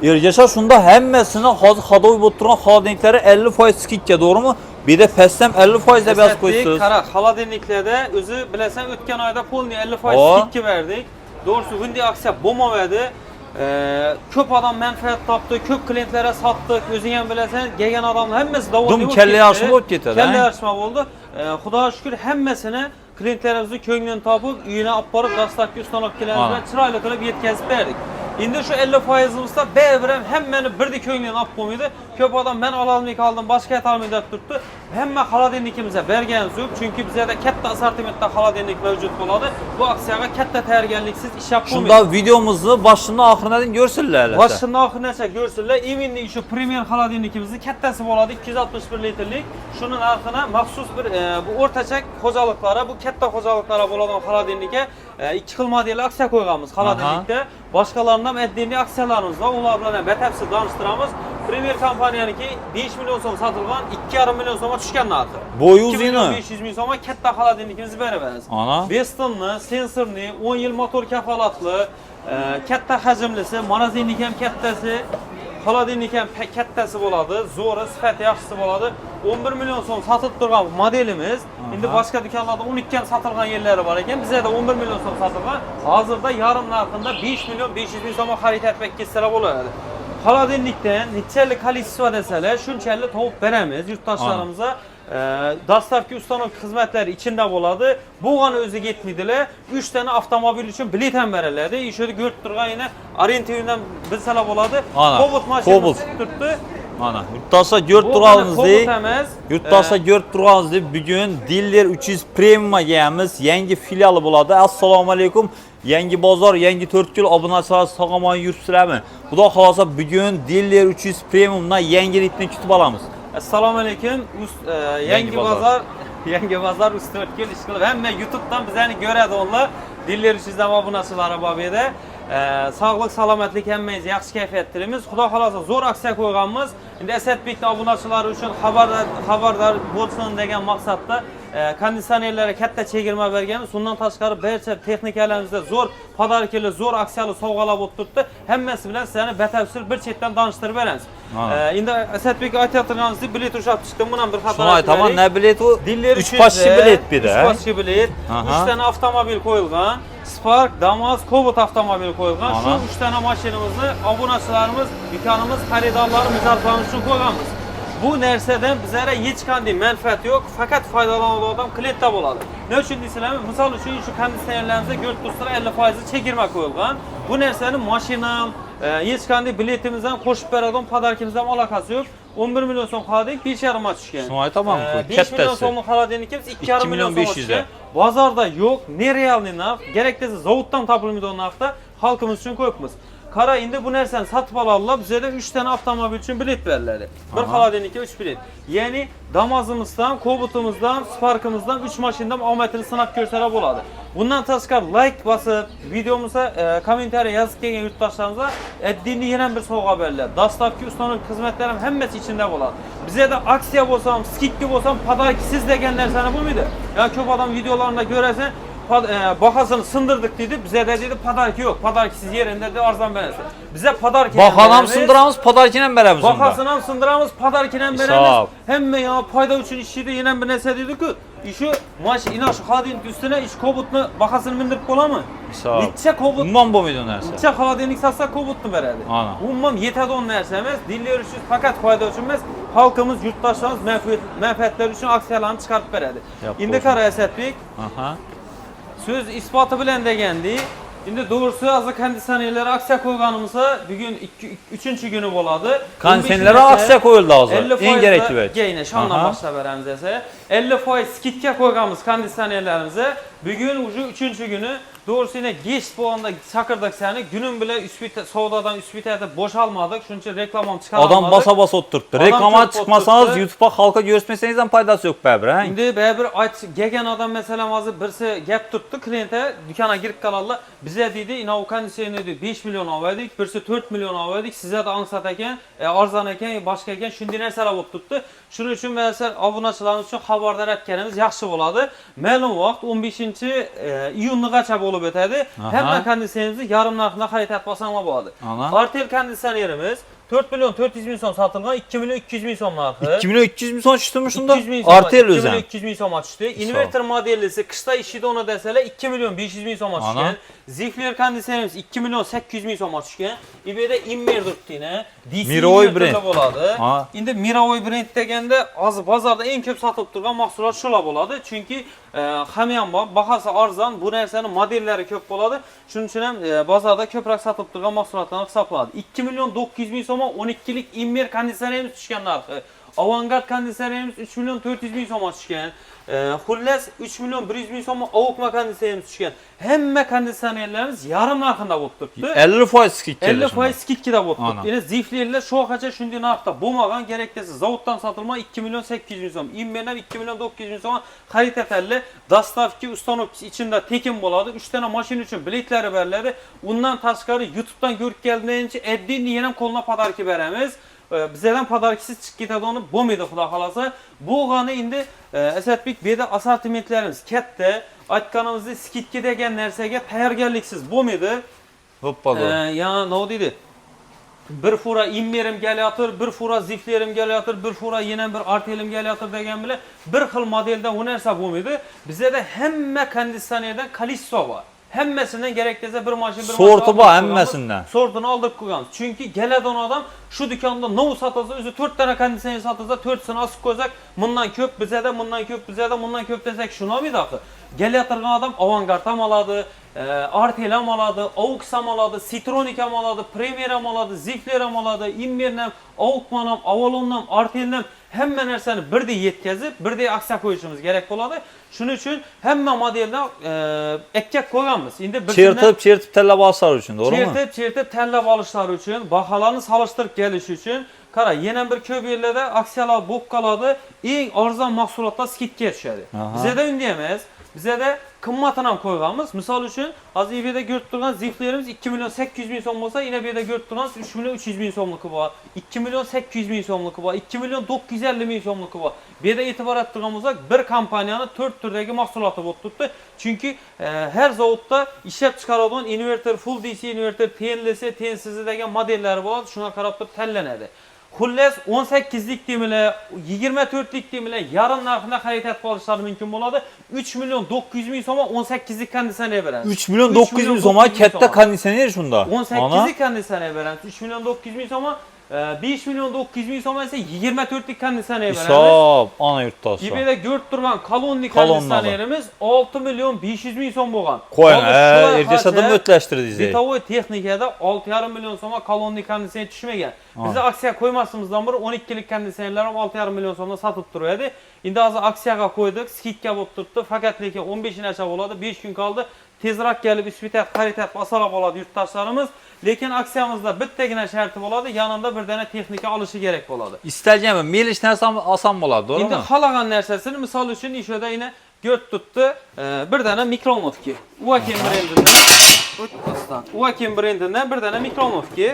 Ergaşlar şunda hemmesini hazır hadoy botturan xaladenlikleri 50% skikka, doğrumu? Bir de festem 50% de beyaz koysunuz. Qara, xaladenliklerde özü bilesen ötken ayda polni 50% skikka verdik. Doğrusu bunday aksiya bo'lmadi. Köp adam menfaat taptı, köp klientlere sattık. Özün ham bilesen, gelgen adamlar hemmesi davolli Dum kelle yarışma bo'lib ketadi. Kelle yarışma oldu. Xudoga shukr hemmesini klientlerimizni ko'nglini topib, uyine olib borib, dastlabki ustanovkalarimiz bilan chiroyli qilib yetkazib berdik. Endi şu 50%'imizda ba'zir hemmani birdek ko'nglini olib qo'ymaydi. Ko'p odam men ololmay qoldim, boshqa aytolmaydi deb turibdi. Hamma xaladenlikimizga berganimiz yo'q, chunki bizda katta assortimentda xaladenlik mavjud bo'ladi. Bu aksiyaga katta tayyorgarliksiz ish olib qo'ymaydi. Shunda videomuzni boshdan oxiridan ko'rsinlar. Boshdan oxirigacha ko'rsinlar. Iminning shu premium xaladenlikimizni kattasi bo'ladi, 261 litrlik. Shuni narxini maxsus bir bu o'rtachak xo'jaliklara, bu katta xo'jaliklara bo'ladigan xaladenlikka ikki xil model aksiya qo'yganmiz xaladenlikda. Boshqalardan addiniy aksiyalarimiz var. Ular bilan batafsil tanishtiramiz. Premier kompaniyaniki 5 million so'm sotilgan, 2,5 million so'mga tushgan narxi. Bo'yi uzuni 500 ming so'mga katta xaladenlikimizni beramiz. Weston'ni, sensorli, 10 yil motor kafolatli, katta hajmlisi, morozinlik ham kattasi, xaladenlik ham kattasi bo'ladi, zo'ri, sifati yaxshisi bo'ladi. 11 million so'm sotib turgan modelimiz. Endi boshqa do'konlarda 12 dan sotilgan yerlari bor ekan. Bizda 11 million so'm sotilgan. Hozirda yarim narxida 5 million 500 ming so'mga xarid etib ketsalar bo'ladi. Xaladenlikdan nechalik kolичество desalar, shunchalik topib beramiz yurtdoshlarimizni. Dastlabki ustanovka xizmatlari ichida bo'ladi. Bo'lgani o'zi yetmaydilar. 3 tane avtomobil uchun bilet ham beriladi. Ishni ko'rib turgan yana orientirdan bilsalar bo'ladi. Cobalt mashinasi turibdi. Mana yurtdoshlar ko'rib turganingizdek, yurtdoshlar ko'rib turganingizdek, bugun Dealer 300 Premium gelamiz. Yangi filiali bo'ladi. Assalomu alaykum. Yangi bozor, yangi 4 kilo obunachilar sog'omon yuribsizlarmi? Xudo xolasa bugun Dealer 300 Premiumdan yangi ritni kutib olamiz. Assalomu alaykum. Yangi bozor, yangi bozor usti 4 kilo ish qilib, hamma YouTube'dan bizani ko'radi onlar. Dealer 300'dan obunachilari bor bu yerda. Sog'lik, salomatlik hammangiz yaxshi kayfiyat tilaymiz. Xudo xolasa zo'r aksiya qo'yganmiz. Endi Asadbekning obunachilari uchun xabardor bo'lsin degan maqsadda konditsionerlarga katta chegirma berganmiz. Bundan tashqari barcha texnikalarimizda zo'r podarkalar, zo'r aksiyalar sovg'alar bo'lib turibdi. Hammasi bilan sizlarni batafsil bir chetdan tanishtirib beramiz. Endi Asadbek aytayotganingizdek bilet ushlab chiqdim. Bundan bir xabar aytaylik. Tamam, ne bilet u? 3 pashchi bilet bir de. 3 pashchi bilet. 3 tane avtomobil qo'yilgan. Spark, Damas, Cobalt avtomobil qo'yilgan. Shu 3 tane mashinamizni obunachilarimiz, do'konimiz, xaridorlarimiz arqamiz uchun qo'yganmiz. Bu narsadan bizlara hech qanday manfaat yo'q, faqat foydalanuvchi klientda bo'ladi. Ne uchun deysizlarmi? Misol uchun shu konditsionerlarimizda ko'rib turibsizlar 50% chegirma qo'yilgan. Bu narsani mashinam, hech qanday biletimizdan qo'shib beradigan podarkimizdan aloqasi yo'q. 11 million so'm xaladenlik 5,5 ga tushgan. Shuni aytaman, 5 million so'mlik xaladenlikimiz 2,5 million so'mga tushgan. Bozorda yo'q, nerealniy narx, kerak desa zavoddan topilmaydigan narxda xalqimiz uchun qo'yibmiz. Qara, endi bu narsani sotib oladilar. Bizda 3 tane avtomobil uchun bilet beriladi. Bir xaladenlikka 3 bilet. Ya'ni Damazimizdan, Cobaltimizdan, Sparkimizdan 3 mashindan omadini sinab ko'rsalar bo'ladi. Bundan tashqari like bosib, videomizga kommentariy yozib kelgan yurtdoshlarimizga addiniy yana bir sovg'a beriladi. Dastlabki ustanovka xizmatlari ham hammasi ichida bo'ladi. Bizda aksiya bo'lsa ham, skidka bo'lsa ham, podarkisiz degan narsani bo'lmaydi. Ya ko'p odam videolarida ko'rasan, bahasını sındırdık dedi. Bize de dedi padarki yok. Padarkisiz yerinde de arzan beririz. Bize padarki bahanam sındıramız, padarkinen beremiz. Bahasını sındıramız, padarkinen beremiz. Hem ya fayda için işçide yine bir nese dedi ki işi maç inaş xaladenlik üstüne iş kobutunu bahasını bindirip bola mı? Nitçe kobut. Umman bu muydu nerse? Nitçe xaladenlik satsa kobutunu beredi. Umman yetedi on nerse emez. Dinliyoruz fakat fayda için emez. Halkımız, yurttaşlarımız menfaatleri için aksiyalarını çıkartıp beredi. İndi Kara Asadbek. Söz ispatı bilen degendi. Şimdi doğrusu azı konditsionerlere aksiya qo'yganimizda bugün 3-cü günü bo'lardi. Konditsionerlere aksiya qo'yildi hozir. Eng kerakli bek. Geyne şandan başlab beramiz esa 50% skidka qo'yganmiz konditsionerlarimizga. Bugün ucu 3-cü günü. Doğrusu yine geç bu anda çakırdık seni. Günün bile savdadan üst biterde boşalmadık. Şunun için reklamam çıkaramadık. Adam basa basa oturttu. Reklama çıkmasanız YouTube'a halka göstermesenizden faydası yok bebir. Şimdi bebir gegen adam mesela hazır birisi gap tuttu kliente dükkana girip kalarlar. Bize dedi ina o kondisyoneri 5 milyon alıyorduk. Birisi 4 milyon alıyorduk. Size de ansat eken, arzan eken, başka eken şimdi nerseler bulup tuttu. Şunun için mesela abunaçılarımız için haberdar etkenimiz yaxşı boladı. Məlum vaxt 15. iyunluğa çap olub bo'lib o'tadi. Hamma konditsionerimizni yarim narxida xarid etmasanglar bo'ladi. Artel konditsionerimiz 4 milyon 400 ming so'm sotilgan, 2 milyon 200 ming so'm narxi. 2 milyon 200 ming so'm tushdimi shunda? Artel o'zi 2 milyon 200 ming so'm tushdi. Inverter modellisi qishda ishida ona desalar 2 milyon 500 ming so'm tushgan. Zifler konditsionerimiz 2 milyon 800 ming so'm tushgan. İB'de Immer turibdi-ne. Miroy brend bo'ladi. Endi Miroy brend deganda hozir bozorda eng ko'p sotilib turgan mahsulot shular bo'ladi. Chunki hamma ham bor, bahasi arzon, bu narsaning modellari ko'p bo'ladi. Shuning uchun ham bozorda ko'proq sotilib turgan mahsulotlar hisoblanadi. 2 milyon 900 ming so'm 12 lik Immer konditsionerimiz tushgan narxi. Avangard konditsionerimiz 3 milyon 400 ming so'm tushgan. Xullas 3 milyon 100 ming so'm Avukma konditsionerimiz tushgan. Hamma konditsionerlarimiz yarim narxida bo'lib turibdi. 50% skidka. 50% skidkada bo'lib turibdi. Ya'ni Ziflerlar sho'xacha shunday narxda bo'lmagan, kerak desa zavoddan sotilma 2 milyon 800 ming so'm. Immerdan 2 milyon 900 ming so'm xarid etildi. Dastavki ustanovkasi ichida tekin bo'ladi. 3 dona mashina uchun biletlari beriladi. Undan tashqari YouTube'dan ko'rib kelganingcha Eddinni yana qo'lna podarka beramiz. Bizlardan podarkisiz chiqib ketadigan bo'lmaydi, xudo xolasa. Bu g'ani endi Asadbek beda assortimentlarimiz katta. Aytganimizdek skidka degan narsaga tayyorgarliksiz bo'lmaydi. Hoppala. Yana nima deydi? Bir fura Immerim kelayotir, bir fura Ziflerim kelayotir, bir fura yana bir Artelim kelayotir degan bilan bir xil modelda u narsa bo'lmaydi. Bizlarda hamma konditsionerdan kolleksiya bor. Hammasidan kerak desa bir mashina bir sorti bor hammasidan. Sortini oldirib qo'yganmiz. Chunki keladigan odam shu do'konda nov sotsa, o'zi 4 dona konditsioner sotsa, 4sini osib qo'ysak, bundan ko'p bizada, bundan ko'p bizada, bundan ko'p desak shuni olmaydi axir. Kelayotgan odam Avangard ham oladi, Artel ham oladi, Aux ham oladi, Citronic ham oladi, Premier ham oladi, Zifler ham oladi, Immer ham, Avukman ham, Avalon ham, Artel ham hamma narsani birday yetkazib, birday aksiya qo'yishimiz kerak bo'ladi. Shuning uchun hamma modeldan ekkak qo'yganmiz. Endi bir chertib tanlab olishlari uchun, to'g'rimi? Chertib tanlab olishlari uchun, baholarni solishtirib kelish uchun, qara, yana bir ko'p yerlarda aksiyalar bo'lib qoladi, eng arzon mahsulotlar skidga tushadi. Bizda unday emas. Bizda qimmatini ham qo'yganmiz. Misol uchun, hozir eBayda ko'rib turgan Ziflerimiz 2 milyon 800 ming so'm bo'lsa, yana bu yerda ko'rib turgan 3 milyon 300 ming so'mligi bor, 2 milyon 800 ming so'mligi bor, 2 milyon 950 ming so'mligi bor. Bu yerda e'tibor ettirgan bo'lsak, bir kompaniyani 4 turdagi mahsuloti bo'lib turibdi. Chunki har zavodda ishlab chiqaradigan inverter, full DC inverter, tenlisi, tensizi degan modellari bo'ladi. Shunga qarab turib tanlanadi. Xullas 18 lik demilar, 24 lik demilar, yarim narxida xarid etib olishlari mumkin bo'ladi. 3 milyon 900 ming so'm 18 lik konditsioner beramiz. 3 milyon 900 ming so'm katta konditsioner shunda. 18 lik konditsioner beramiz. 3 milyon 900 ming so'm 5 milyon 900 ming so'm esa 24 lik konditsioner beramiz. Hisob, ana yurtdosh. eBayda ko'rib turgan kolonni konditsionerimiz 6 milyon 500 ming so'm bo'lgan. Qo'ying, erkashada o'tlashtirdingiz. Bitovoy texnikada 6,5 milyon so'mga kolonni konditsioner tushmagan. Bizda aksiya qo'ymasimizdan beri 12 lik konditsionerlar ham 6,5 milyon so'mdan sotib turadi. Endi hozir aksiyaga qo'ydik, skidka bo'lib turibdi. Faqat lekin 15-nacha bo'ladi, 5 kun qoldi. Tezroq kelib isbitat xaritat masalab oladi yurtdoshlarimiz. Lekin aksiyamizda bittagina sharti bo'ladi, yanında bir dana texnika olishi kerak bo'ladi. Istalgan melish narsa oson bo'ladi, to'g'rimi? Endi xohlagan narsasini, misol uchun ishada yana ko'rib turibdi, bir dana mikronovka. Uakim brendidan, o'tmasdan. Uakim brendidan bir dana mikronovka,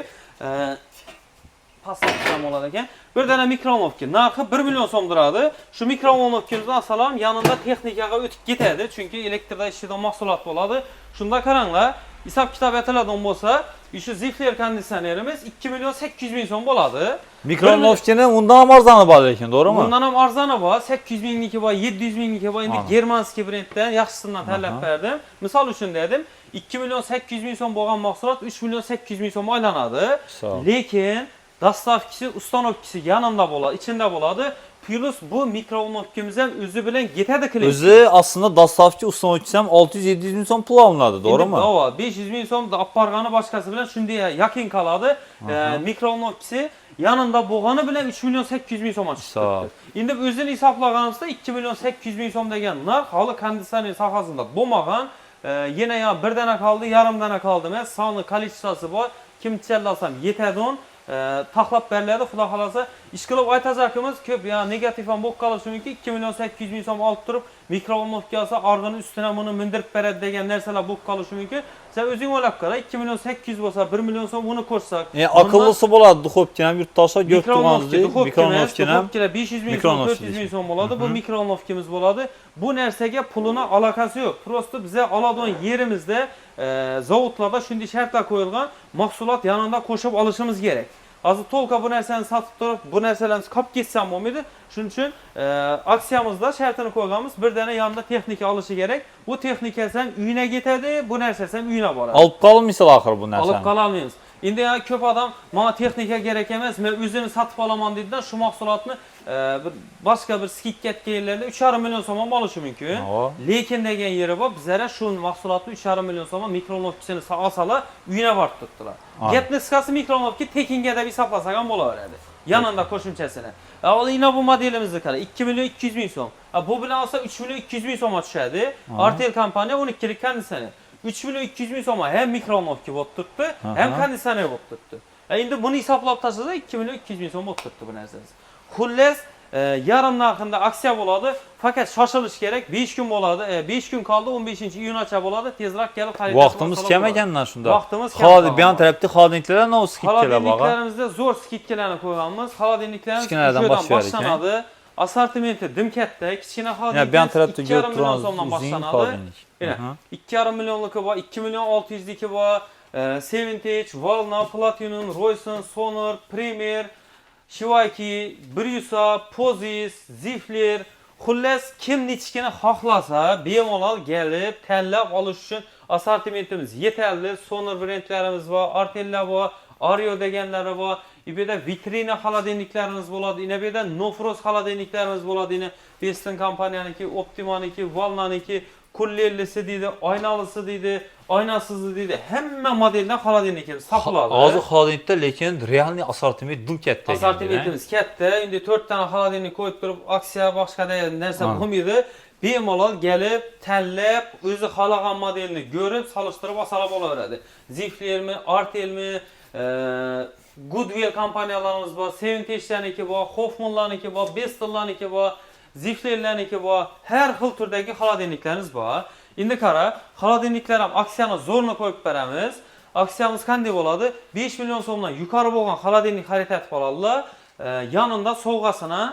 pasatdan bo'ladi ekan. Bir dana mikronovka narxi 1 million so'm turadi. Shu mikronovkamizni asalom yanında texnikaga o'tib ketadi, chunki elektrda ishlaydigan mahsulot bo'ladi. Shunda qaranglar, hisob kitob etiladigan bo'lsa, shu Zifler konditsionerimiz 2 milyon 800 ming so'm bo'ladi. Mikronovkani undan ham arzoni bor lekin, to'g'rimi? Undan ham arzoni bor, 800 mingniki bor, 700 mingniki bor. Endi germanskiy brenddan yaxshisidan tanlab berdim. Misol uchun dedim, 2 milyon 800 ming so'm bo'lgan mahsulot 3 milyon 800 ming so'm aylanadi. Lekin dastavkisi, ustanovkisi yanında bo'ladi, ichida bo'ladi. Plus bu mikronovkamiz ham o'zi bilan yetadi klient. O'zi aslında dastavki ustanovkisi ham 600-700 ming so'm pul olinadi, to'g'rimi? To'g'ri, 500 ming so'm olib borgani boshqasi bilan shunday yaqin qoladi. Mikronovkisi yanında bo'lgani bilan 3 milyon 800 ming so'm chiqdi. Endi o'zini hisoblaganimizda 2 milyon 800 ming so'm degan narx hali konditsioner sohasida bo'lmagan. Yana ya bir dana qoldi, yarim dana qoldi emas, soni kolleksiyasi bor. Kim challasam yetadi. Taxlab beriladi, xudo xolasa. Ish qilib aytazakimiz ko'p, ya negativ ham bo'lib qolishi mumkin. 2 milyon 800 ming so'm olib turib, mikronovkasi org'ini ustidan buni mindirib beradi degan narsalar bo'lib qolishi mumkin. Sen özün olaq qara 2 milyon 800 bolsa 1 milyon so'm bunu qo'shsak. Akıllısı bo'ladi, duxovkani ham yurtdoshlar ko'rib turganimizdek, mikronovkani ham 500 ming so'm, 400 ming so'm bo'ladi. Bu mikronovkamiz bo'ladi. Bu narsaga pulini aloqasi yo'q. Prosta biza oladigan yerimizda zavodlarda shunday shartlar qo'yilgan, mahsulot yanında qo'shib olishimiz kerak. Hozir to'lqa bu narsani sotib turib, bu narsalarni qolib ketsam bo'lmaydi. Shuning uchun aksiyamizda shartini qo'yganmiz, bir dana yanında texnika olishi kerak. Bu texnika sen uyina ketadi, bu narsa sen uyina boradi. Olib qolmaysiz axir bu narsani. Olib qololmaymiz. Endi ko'p odam "Mana texnika kerak emas, men o'zini sotib olaman" deydidan shu mahsulotni boshqa bir skidga ketganlarda 3,5 million so'm olishi mumkin. Lekin degan yeri bor, bizlar shu mahsulotni 3,5 million so'm mikronovkasini olsalar, uyina borib turibdilar. Gapni qisqasi mikronovka tekinga deb hisoblasak ham bo'laveradi. Yanında qo'shimchasini. Ina bu modelimizni qara, 2 million 200 ming so'm. Bu bilan olsa 3 million 200 ming so'mga tushadi. Artel kompaniya 12 lik konditsioner. 3 million 200 ming so'm hem mikronovka bo'lib turibdi, hem konditsioner bo'lib turibdi. Endi buni hisoblab tashlasa 2 million 200 ming so'm bo'lib turibdi bu narsasi. Xullas, yarım narxında aksiya bo'ladi. Faqat shoshilish kerak. 5 kun bo'ladi. 5 kun qoldi, 15-iyungacha bo'ladi. Tezroq kelib xarid qilib. Vaqtimiz kam ekandan shunda. Vaqtimiz kam. Hozir bu yon tarafda xolodilniklar nov skidkalar bor. Xolodilniklarimizda zo'r skidkalarni qo'yganmiz. Xolodilniklarimiz kichkinadan boshlanadi. Assortimenti dim katta, kichkina xolodilnik. Bu yon tarafda 2,5 million so'mdan boshlanadi. 2,5 millionligi bor, 2 million 600'ligi bor. Sevintage, Valna, Platinum, Royson, Sonor, Premier, Shivaki, Bryusa, Pozis, Zifler, xullas kim nechkini xohlasa, bemalol kelib, tanlab olish uchun assortimentimiz yetarli. Sonor brendlarimiz bor, Artellar bor, Ario deganlari bor. İbeda vitrina xolodilniklarimiz bo'ladi. Inabeda Nofrost xolodilniklarimiz bo'ladi. Western kompaniyaniki, Optimaniki, Valnaniki, kullellisi deydi, aynalısı deydi, aynasızı deydi. Hamma modeldan xolodilnikimiz topiladi. Hozir xolodilnikda lekin realniy assortiment dim katta. Assortimentimiz katta. Endi 4 dana xolodilnik qo'yib turib, aksiya boshqa narsa bo'lmaydi. Bemalol kelib, tanlab, o'zi xohlagan modelni ko'rib, solishtirib olsa bo'laveradi. Ziflermi, Artelmi, Goodwill kompaniyalarimiz bor, Sevintage'larniki bor, Hoffman'larniki bor, Bestel'larniki bor, Zifler'larniki bor, har xil turdagi xolodilniklarimiz bor. Endi qara, xolodilniklar ham aksiyani zo'rni qo'yib beramiz. Aksiyamiz qanday bo'ladi? 5 million so'mdan yuqori bo'lgan xolodilnik xarid etib oladilar. Yanında sovg'asini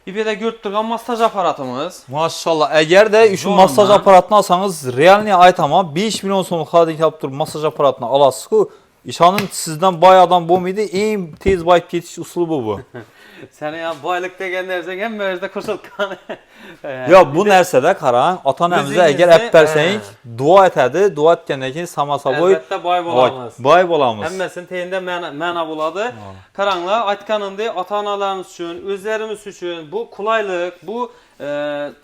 İbeda ko'rib turgan massaj aparatimiz. Maşallah. Agarda shu massaj aparatini olsangiz, realniy aytaman, 5 million so'm xolodilnik olib turib massaj aparatini olasiz-ku, ishonib sizdan boy odam bo'lmaydi, eng tez boyib ketish uslubi bu. Seni ya boylik degan narsaga hamma yerda qo'shilgan. Yo, bu narsada qarang, ota-onamizga agar olib bersang, duo etadi, duo etgandan keyin samasaboy albatta boy bo'lamiz. Boy bo'lamiz. Hammasini teyinda ma'na bo'ladi. Qaranglar, aytganimdek, ota-onalarimiz uchun, o'zlarimiz uchun bu qulaylik, bu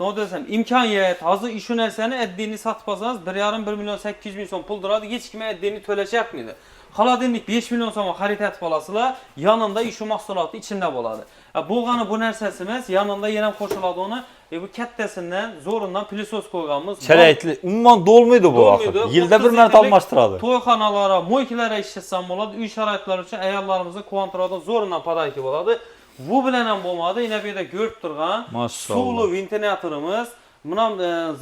ne desem imkoniyat. Hozir shu narsani addini sotib olsangiz 1,5 million 800 ming so'm pul turadi, hech kim addini to'lashmaydi. Xolodilnik 5 million so'mga xarid etib olasizlar, yanında shu mahsulotni ichida bo'ladi. Bo'lgani bu narsasi emas, yanında yana qo'shiladi uni. Bu kattasidan, zo'rindan pilisos qo'yganmiz. Kerakli, umuman dolmaydi bu axir. Yilda bir marta almashtiradi. To'yxonalara, mo'ykalara ishlatsam bo'ladi, uy sharoitlari uchun ayollarimizni quvontiradigan zo'rindan podarka bo'ladi. Bu bilan ham bo'lmadi, yana bu yerda ko'rib turgan suvli ventilatorimiz. Buna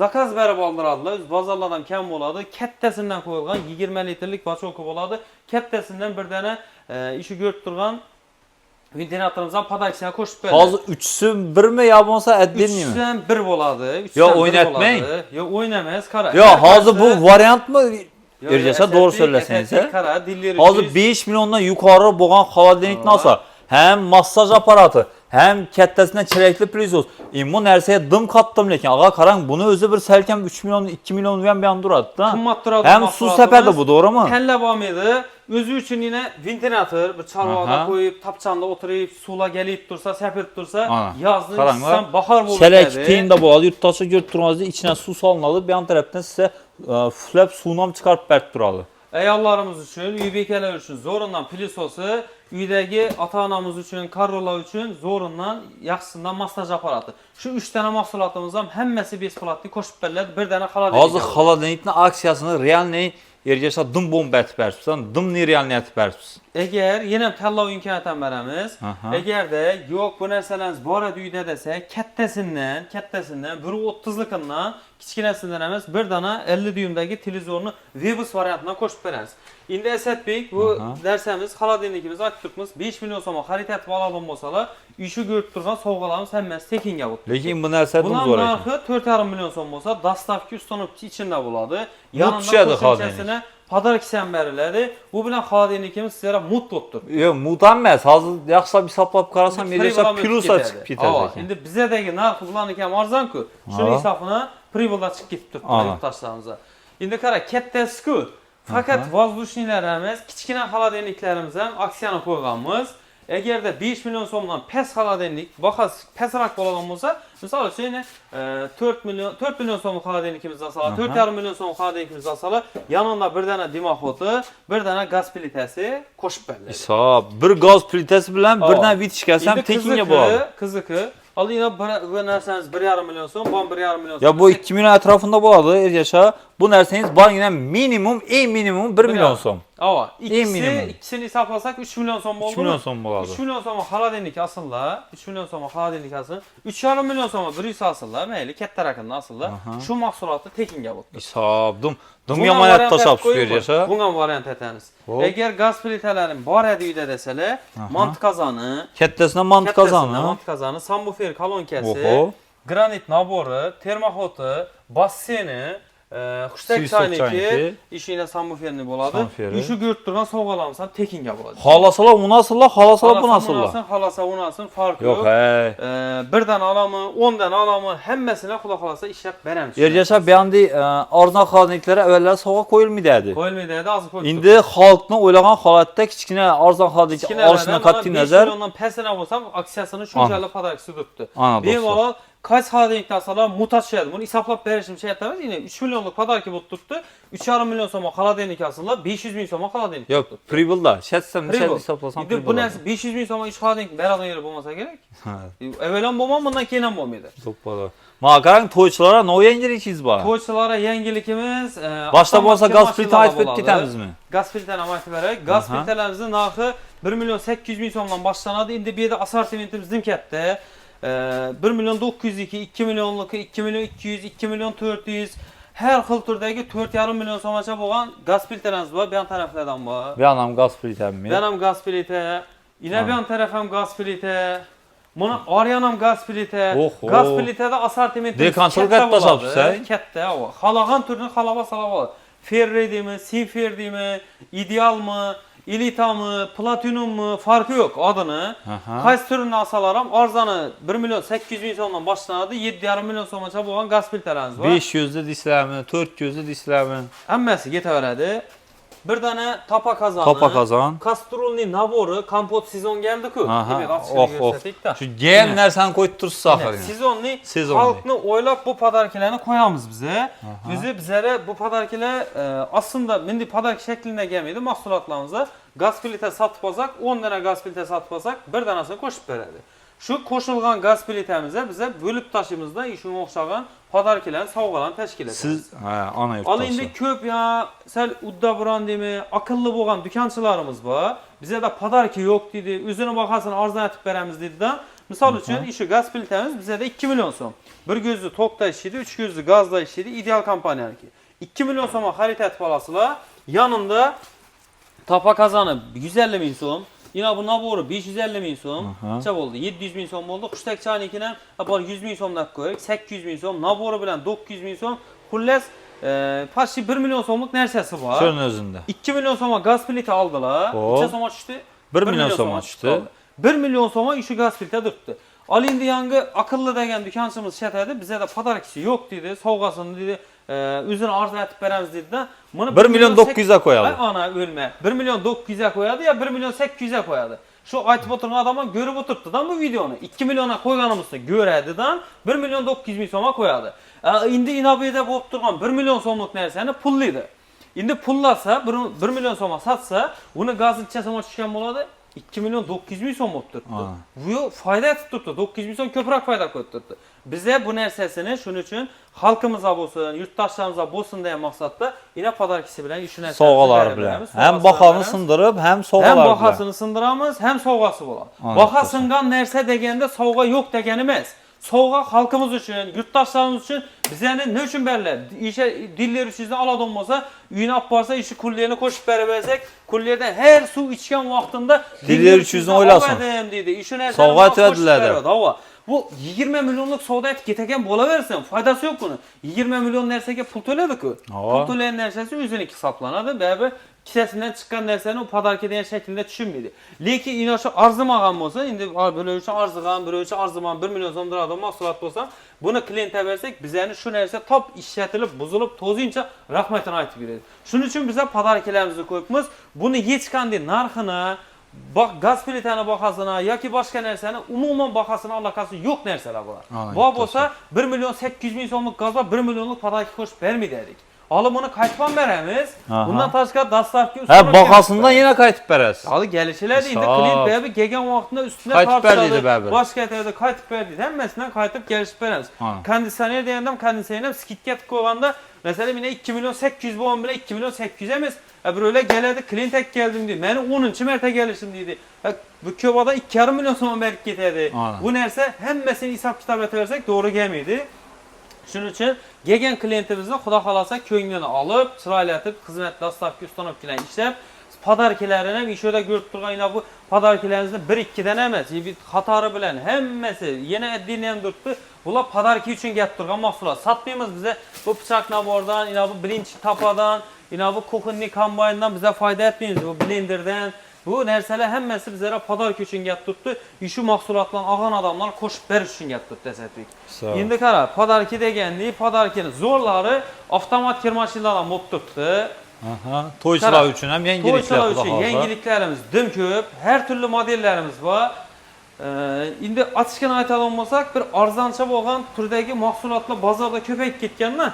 zakaz berib oldiradilar. O'z bozorlardan kam bo'ladi. Kattasidan qo'yilgan 20 litrlik bachokka bo'ladi. Kattasidan bir dana ishi ko'rib turgan ventilatorimizni podaksiyaga qo'shib beradi. Hozir 3si birmi yo bo'lmasa addinmi? 3sidan 1 bo'ladi. Yo, o'ynatmang. Yo, o'ynamaysiz, qara. Yo, hozir bu variantmi? Ergasa to'g'ri so'zlasangiz. Hozir 5 milliondan yuqori bo'lgan xolodilnikni olsa, hem massaj aparatı, hem kattasidan chirakli prizos. Bu narsaga dim qatdim lekin, ağa qarang, buni o'zi bir salkam 3 million, 2 million ham turadi-da. Qimmat turadi. Hem suv sepadi bu, to'g'rimi? Tanlab olmaydi. O'zi uchun yana ventilator, bir charvoqda qo'yib, tapchanda o'tirib, suvlar kelib tursa, sepib tursa, yozni ichsam bahor bo'ladi. Chelak tiyinda bo'ladi, yurtdoshlar ko'rib turganingizda ichidan suv solinadi, bu yon tarafdan sizga puflab suvni ham chiqarib berib turadi. Ayollarimiz uchun, uy bekalar uchun zo'rindan pilisosi, uydagi ota-onamiz uchun, qarorlar uchun zo'rindan yaxshisidan massaj aparati. Shu 3 dana mahsulotimiz ham hammasi besplatli qo'shib beriladi. Bir dana xolodilnik. Hozir xolodilnikning aksiyasini realniy ergashsa dim bomba etib beribsiz, dimni realniy etib beribsiz. Eğer yine tanlov imkoniyatini beramiz. Eğerde yok bu narsalarimiz bor edi uyda desa, kattasidan 1.30ligidan kichkinasidan emas, bir dana 50 dyumdagi televizorni Webus variantidan qo'shib beramiz. Endi Asadbek bu narsamiz, xolodilnikimiz aytib turibmiz, 5 million so'm xarid etib oladigan bo'lsalar, uyga ko'rib turgan sovg'alarimiz hammasi tekinga bo'ladi. Lekin bu narsa Buning narxi 4,5 million so'm bo'lsa, dastavka ustanobchi ichida bo'ladi. Yanında qo'shimchasini pодарок ham beriladi. Bu bilan xolodilnikimiz sizlarga mut bo'lib turibdi. Yo'q, mut emas. Hozir yaxshilab hisoblab qarasam, yerga plyusga chiqib ketadi ekan. Endi bizdagi narxi bularniki ham arzon-ku. Shuning hisobini privilda chiqib ketib turibdi yurtdoshlarimizga. Endi qara, kattasi-ku. Faqat vozdушnilar emas, kichkina xolodilniklarimiz ham aksiyani qo'yganmiz. Agarda 5 million so'mdan past xolodilnik, bahos pastroq bo'ladigan bo'lsa, misol uchun 4 million so'm xolodilnikimiz olsalar, 4,5 million so'm xolodilnikimiz olsalar, yanında bir dana dimoxoti, bir dana gaz plitasi qo'shib beriladi. Hisob, bir gaz plitasi bilan bir dana vitishkasi ham tekinga bo'ladi. Qiziqi. Alina bu narsangiz 1,5 million so'm, bu 1,5 million so'm. Ya bu 2 million atrofida bo'ladi, Ergasha. Bu narsangiz borgina minimum, eng minimum 1 million so'm. Ava, ikisini hisoblasak 3 million so'm bo'ladi. 3 million so'm bo'ladi. 3 million so'm xolodilnik aslida, 3 million so'm xolodilnik aslida, 3,5 million so'm bir yuz aslida, mayli katta raqamda aslida shu mahsulotni tekinga bo'ldi. Hisob, dumga monat tashlab Ergasha. Bunga variant aytamiz. Agar gaz plitalarim bor edi uyda desalar, mont qozoni, kattasidan mont qozoni, sambufer kolonkasi, granit nabori, termoxoti, basseni, xushtak chayniki, ishina sambuferni bo'ladi. Shu ko'rib turgan sovg'alarimiz ham tekinga bo'ladi. Xolasalar unasizlar, xolasalar bunasizlar. Xolasa unasin, farqi yo'q. Birdan olami, 10 dan olami, hammasini xudo xolasa ishlab beramiz. Ergasha bu yoqda arzon xolodilniklari avvallari sovg'a qo'yilmaydi edi. Qo'yilmaydi, hozir qo'yildi. Endi xalqni o'ylagan holatda kichkina arzon xolodilnik olishdan qat'iy nazar, 5 milliondan pastına bo'lsa, aksiyasini shunchalik padaroksi turibdi. Bemalol qaysi xolodilnikdan olsalar mutashadi. Buni hisoblab berishim shaytamiz. Yine 3 millionlik padaroki bo'lib turibdi. 3,5 million so'm xolodilnik olsalar, 500 ming so'm xolodilnik. Yo'q, privilda. Shatsam, hisoblasam privilda. Bu narsa 500 ming so'm ish xolodilnik beradigan yeri bo'lmasa kerak. Avvalan bo'lmam, bundan keyin ham bo'lmaydi. To'ppa. Ma qarang, to'ychilarga no yangilikimiz bor. To'ychilarga yangilikimiz, boshda bo'lsa gaz plitani aytib ketamizmi? Gaz plitani aytib beray. Gaz plitalarimizning narxi 1 million 800 ming so'mdan boshlanadi. Endi bu yerda assortimentimiz dim katta. 1 million 902, 2 millionlik, 2 million 200, 2 million 400, her xil turdagi 4,5 million so'mgacha bo'lgan gaz plitalarimiz bor. Bu yon taraflardan bor. Bu ham gaz plitami? Bu ham gaz plita. Ina bu yon taraf ham gaz plita. Buni oryan ham gaz plita. Gaz plitada assortimentimiz katta. Xalagan turni xalaba salaba. Ferri deymi, Sinfer deymi, idealmi, elitami, platinummi farqi yo'q adını. Qaysi turini alsalar ham arzoni 1 million 800 ming so'mdan boshlanadi, 7,5 million so'mgacha bo'lgan gaz plitalarimiz bor. 500 da deysizlarmi, 400 da deysizlarmi? Hammasi ketaveradi. Bir dana tapa qozon, kastrulni nabori, kompot sezon keldi-ku. Demak, ochib shu gen narsani qo'yib tursiz oxirini. Sezonni xalqni o'ylab bu padaroqlarni qo'yamiz biz. Bizlari bu padaroqlar aslında mindi padaroq shaklida kelmaydi. Mahsulotlarimizda gaz plita sotib olsak, 10 dana gaz plita sotib olsak, bir danasini qo'shib beradi. Shu qo'shilgan gaz plitamizda biza bo'lib tashimizda ishga o'xshagan padaroqlar, sovg'alar tashkil etamiz. Siz ana yurtdosh. Al endi ko'p ya, sal udda brandimi, aqlli bo'lgan dükanchilarimiz bor. Bizda padaroqi yo'q dedi, o'zini bahosini arzon etib beramiz dedi-da. Misol uchun ishi gaz plitamiz bizda 2 million so'm. Bir ko'zni tokda ishlaydi, 3 ko'zni gazda ishlaydi, ideal kompaniyaniki. 2 million so'mga xarid etib olasizlar. Yanında tapa qozoni 150 ming so'm. Yine bu nabori 550 ming so'm. Necha bo'ldi? 700 ming so'm bo'ldi. Xushtak chanikini bor 100 ming so'mdan qo'ydik. 800 ming so'm, nabori bilan 900 ming so'm. Xullas, pashi 1 million so'mlik narsasi bor. Shunning o'zida. 2 million so'mga gaz plita oldilar. Necha so'm tushdi? 1 million so'm tushdi. 1 million so'mga ishi gaz plita turibdi. Al endi yangi aqlli degan dükanchimiz shatadi. Bizda padaroqisi yo'q dedi, sovg'asini dedi. O'zini arzon etib beramiz dedi-da. Buni 1 million 900 ga qo'yadi. Ana o'lma. 1 million 900 ga qo'yadi ya 1 million 800 ga qo'yadi. Shu aytib o'tirgan odamlar ko'rib o'tiribdi-da bu videoni. 2 millionga qo'yganimizda ko'radi-dan 1 million 900 ming so'mga qo'yadi. Endi inobeda bo'lib turgan 1 million so'mlik narsani pullaydi. Endi pullasa 1 million so'mga satsa, uni gazini necha so'mga tushgan bo'ladi? 2 milyon 900 ming so'm bo'lib turibdi. Bu foyda etib turibdi. 900 ming so'm ko'proq foyda qilib turibdi. Bize bu narsasini shuning uchun xalqimizga bo'lsin, yurtdoshlarimizga bo'lsin degan maqsadda ina podarkisi bilan shu narsani sovg'alar bilan ham bahoni sindirib, ham sovg'alar bilan. Hem bahasini sindiramiz, hem sovg'asi bo'ladi. Baha singan narsa deganda sovg'a yo'q degani emas. Sovg'a xalqimiz uchun, yurtdoshlarimiz uchun bizlarni ne uchun berlar? İşe diller uchizdan oladigan bo'lsa, uyini olib borsa, ishi kunlarini qo'shib berib bersak, kunlarda her suv ichgan vaqtimda diller uchizdan o'ylasin deydi. Shu narsani sovg'a etadilar. Bu 20 milyonluk savdo etib ketagan bo'laversin, foydasi yo'q buni. 20 milyon narsaga pul to'laydi-ku. Pul to'lagan narsasi o'ziniki hisoblanadi. Baribir kisasidan chiqqan narsani u podarka degan shaklda tushunmaydi. Lekin inoshi arzimagan bo'lsa, endi bular uchun arzigan, bular uchun arziman 1 million so'm turadigan mahsulot bo'lsa, buni klientga bersak, bizlarni shu narsa top ishlatilib, buzilib, to'zincha rahmatini aytib beradi. Shuning uchun bizlar podarkalarimizni qo'yibmiz. Buni hech qanday narxini gaz plitani bahasına yoki boshqa narsani umuman bahasına alakası yo'q narsalar bular. Bu bo'lsa 1 milyon 800 ming so'mlik gazga 1 milyonlik podarka qo'shib bermaydi dedik. Alıb onu qaytib beramiz. Bundan tashqari dastlabki ustuna bahasından yine qaytib berasiz. Hali gelişiler deydi. Klient bəbi gelgan vaqtında üstüne tartışdı. Başqa yerdə qaytib berdi. Həmməsindən qaytib gəlişib beramiz. Kondisioner deyəndəm kondisioner skidga qoyğanda mesela yine 2 milyon 800 bu bile 2 milyon 800 emiz. Böyle geldi klient ek geldim dedi. Məni 10-cu mərtə gəlişim dedi. Bu köbada 2,5 milyon so'm berib ketadi. Bu narsa həmməsini hesab kitab etirsək doğru gəlməydi. Şunun için gelgen klientimizden Xudo xolasa ko'nglini olib, chiroylatib, xizmat dastlabki ustanovka bilan ishlab, podarkalarni ham ishda ko'rib turgan bu podarkalarimizni 1-2 dan emas, qatori bilan hammasi yana addini ham turibdi. Bular podarka uchun gap turgan mahsulot. Satmaymiz bize bu pichoq nabordan, bu birinchi tapadan, bu kuxinni kombayndan bize foyda etmaymiz. Bu blenderdan bu narsalar hammasi bizlere podarka uchun gap turibdi. Shu mahsulotlarni olgan odamlar qo'shib berish uchun gap turibdi Asadbek. Endi qara, podarka deganda podarkani zo'rlari avtomat kirmashinalardan bo'lib turibdi. To'ychilar uchun ham yangiliklar To'ychilar uchun yangiliklarimiz dim ko'p, har turli modellarimiz bor. Endi ochishgan aytadigan bo'lsak, bir arzoncha bo'lgan turdagi mahsulotlar bozorda ko'payib ketganda,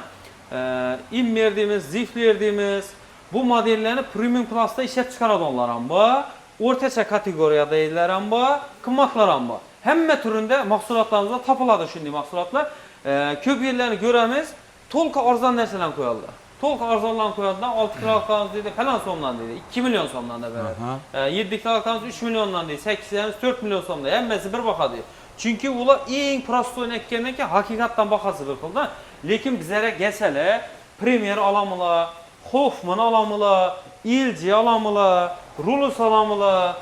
Immer deymiz, Zifler deymiz, bu modellarni premium klassda ishlab chiqaradiganlar ham bor, o'rtacha kategoriyadagilar ham bor, qimmatlar ham bor. Hamma turida mahsulotlarimizda topiladi shunday mahsulotlar. Ko'p yerlarni ko'ramiz, to'liq arzon narsalarni qo'yadilar. To'liq arzonlarni qo'yadilar, 6 kilogramz deydi, falan so'mdan deydi, 2 milyon so'mdan da beradi. 7 kilogramz 3 milyondan deydi, 8 4 milyon so'mda. Hammasi bir baho deydi. Chunki ular eng prostoy ekkandan keyin haqiqatan bahasi bir xilda. Lekin bizlarga kelsalar, Premier olamizlar, Hoffman olamizlar, LG olamizlar, Rulus olamizlar,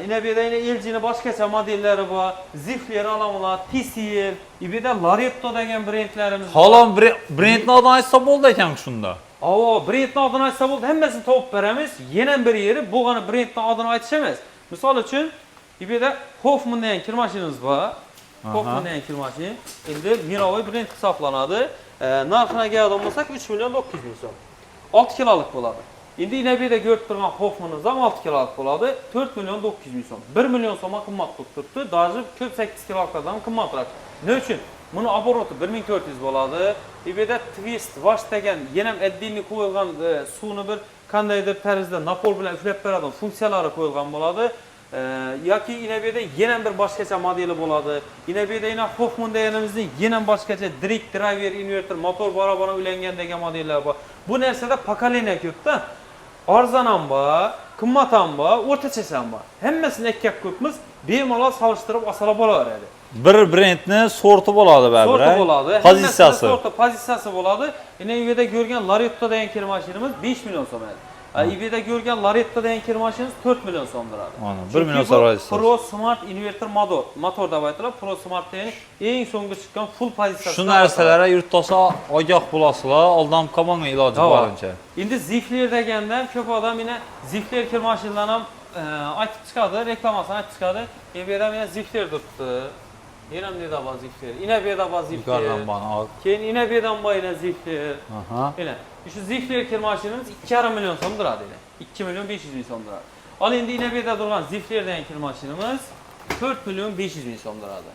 yine bir de LG'nin başkaça modelleri var, Zifler olamizlar, TCL, bir de Laretto degan brendlerimiz var. Hala brendin adını aytsa bo'ldi ekan shunda. Brendin adını aytsa bo'ldi, hammasini topib beramiz. Yana bir yeri bu brendin adını aytish emas. Misol uchun, bir de Hoffman degan kir mashinamiz var. Hoffman degan kir mashin. Endi miroviy brend hisoblanadi. Narxına keladigan bo'lsak 3 milyon 900 ming so'm. 6 kiloluk bo'ladi. Endi yine bir de ko'rib turgan Hoffman'imizdan 6 kiloluk bo'ladi. 4 milyon 900 ming so'm. 1 milyon so'mga qimmat bo'lib turibdi. Даже ko'p 8 kiloluklardan qimmatroq. Ne uchun? Buni oboroti 1400 bo'ladi. Bir de twist wash degan yana addini qo'yilgan suvni bir qandaydir tarzda napol bilan üflab beradigan funksiyalari qo'yilgan bo'ladi. Yoki yine bir de yana bir boshqacha modeli bo'ladi. Yine bir de yine Hoffman deganimizning yana boshqacha direct driver inverter motor barabara ulangan degan modellar bor. Bu narsada pokoleniya ko'pda. Arzon ham bor, qimmat ham bor, o'rtachasi ham bor. Hammasini ekkak ko'pmiz, bemalol solishtirib olsalar bo'laveradi. Bir brendni sorti bo'ladi baribir. Sorti bo'ladi. Pozitsiyasi. Pozitsiyasi bo'ladi. Yine bu yerda ko'rgan Laretto degan kir mashinamiz 5 million so'm edi. İB'de görgen Laretto degan kir mashinamiz 4 milyon so'm turadi. 1 milyon so'm. Pro Smart Inverter motor deb aytiladi. Pro Smart degan eng so'nggi chiqqan full pozitsiyasi. Shu narsalarga yurtdoshlar ogoh bo'lasizlar, oldam qolmang iloji boricha. Endi Zifler deganda ko'p odam yine Zifler kir mashinalarini ham aytib chiqadi, reklamasini aytib chiqadi. İB'da yana Zifler turibdi. Yana nima deydi Zifler? Yine bir de Zifler. Keyin yine bir de Zifler. Yine şu Zifler kir mashinamiz 2,5 milyon so'm turadi. 2 milyon 500 ming so'm turadi. Al endi yine bir de turgan Zifler degan kir mashinamiz 4 milyon 500 ming so'm turadi.